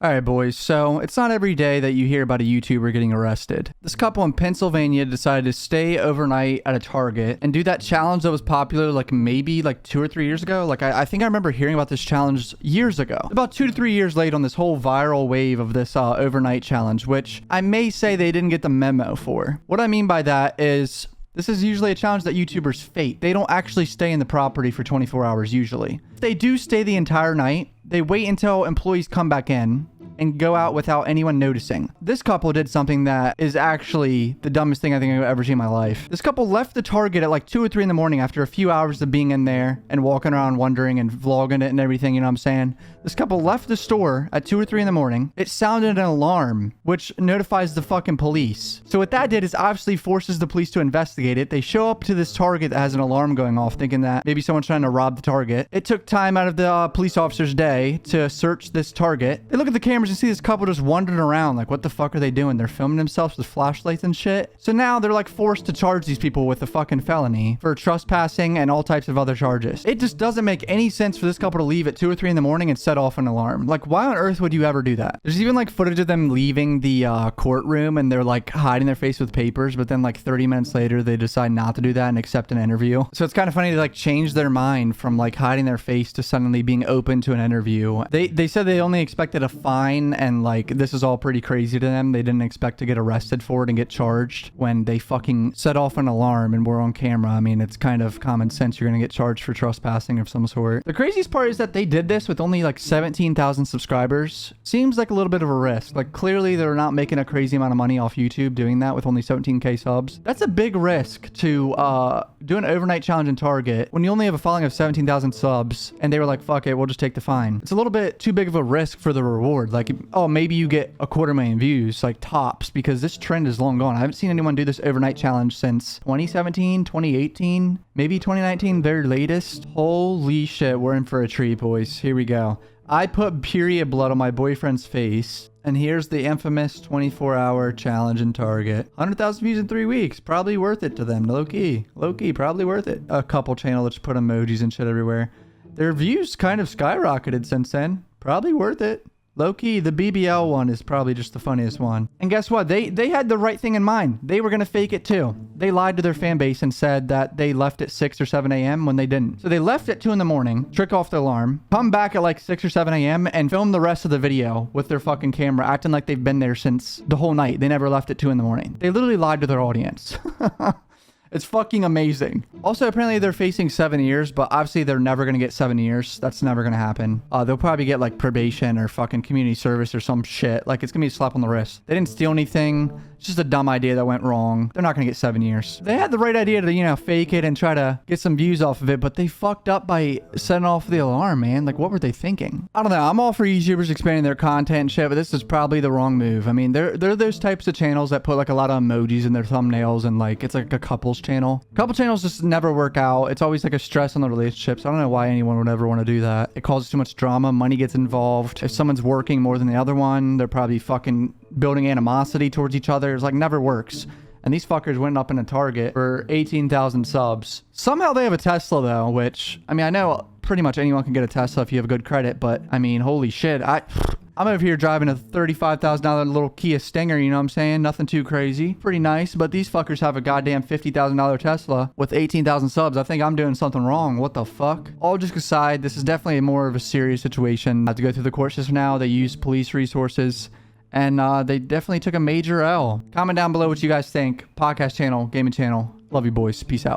All right, boys, so it's not every day that you hear about a YouTuber getting arrested. This couple in Pennsylvania decided to stay overnight at a Target and do that challenge that was popular maybe 2 or 3 years ago. I think I remember hearing about this challenge years ago. About 2 to 3 years late on this whole viral wave of this overnight challenge, which I may say they didn't get the memo for. What I mean by that is this is usually a challenge that YouTubers fake. They don't actually stay in the property for 24 hours usually. If they do stay the entire night, they wait until employees come back in and go out without anyone noticing. This couple did something that is actually the dumbest thing I think I've ever seen in my life. This couple left the Target at 2 or 3 in the morning after a few hours of being in there and walking around wondering and vlogging it and everything, you know what I'm saying? This couple left the store at 2 or 3 in the morning. It sounded an alarm, which notifies the fucking police. So what that did is obviously forces the police to investigate it. They show up to this Target that has an alarm going off, thinking that maybe someone's trying to rob the Target. It took time out of the police officer's day to search this Target. They look at the cameras and see this couple just wandering around. What the fuck are they doing? They're filming themselves with flashlights and shit. So now they're forced to charge these people with a fucking felony for trespassing and all types of other charges. It just doesn't make any sense for this couple to leave at 2 or 3 in the morning and set off an alarm. Why on earth would you ever do that? There's even footage of them leaving the courtroom and they're hiding their face with papers, but then 30 minutes later they decide not to do that and accept an interview. So it's kind of funny to change their mind from hiding their face to suddenly being open to an interview. They said they only expected a fine and this is all pretty crazy to them. They didn't expect to get arrested for it and get charged when they fucking set off an alarm and were on camera. I mean, it's kind of common sense you're gonna get charged for trespassing of some sort. The craziest part is that they did this with only 17,000 subscribers. Seems like a little bit of a risk. Clearly they're not making a crazy amount of money off YouTube doing that with only 17k subs. That's a big risk to do an overnight challenge in Target when you only have a following of 17,000 subs and they were like, fuck it, we'll just take the fine. It's a little bit too big of a risk for the reward. Oh, maybe you get 250,000 views, tops, because this trend is long gone. I haven't seen anyone do this overnight challenge since 2017, 2018, maybe 2019, very latest. Holy shit, we're in for a treat, boys. Here we go. I put period blood on my boyfriend's face, and here's the infamous 24-hour challenge in Target. 100,000 views in 3 weeks. Probably worth it to them. Low-key. Low-key, probably worth it. A couple channel that just put emojis and shit everywhere. Their views kind of skyrocketed since then. Probably worth it. Low-key, the BBL one is probably just the funniest one. And guess what? They had the right thing in mind. They were going to fake it too. They lied to their fan base and said that they left at 6 or 7 a.m. when they didn't. So they left at 2 in the morning, trick off the alarm, come back at 6 or 7 a.m. and film the rest of the video with their fucking camera, acting like they've been there since the whole night. They never left at 2 in the morning. They literally lied to their audience. It's fucking amazing. Also, apparently they're facing 7 years, but obviously they're never going to get 7 years. That's never going to happen. They'll probably get probation or fucking community service or some shit. It's going to be a slap on the wrist. They didn't steal anything. It's just a dumb idea that went wrong. They're not going to get 7 years. They had the right idea to, fake it and try to get some views off of it, but they fucked up by setting off the alarm, man. What were they thinking? I don't know. I'm all for YouTubers expanding their content and shit, but this is probably the wrong move. I mean, they're those types of channels that put a lot of emojis in their thumbnails and it's a couples channel. Couple channels just never work out. It's always a stress on the relationships. I don't know why anyone would ever want to do that. It causes too much drama. Money gets involved. If someone's working more than the other one, they're probably fucking building animosity towards each other. It's never works. And these fuckers went up in a Target for 18,000 subs. Somehow they have a Tesla though, which, I mean, I know pretty much anyone can get a Tesla if you have a good credit, but I mean, holy shit. I'm over here driving a $35,000 little Kia Stinger, you know what I'm saying? Nothing too crazy. Pretty nice, but these fuckers have a goddamn $50,000 Tesla with 18,000 subs. I think I'm doing something wrong. What the fuck? All just aside, this is definitely more of a serious situation. I have to go through the court system now. They use police resources, and they definitely took a major L. Comment down below what you guys think. Podcast channel, gaming channel. Love you, boys. Peace out.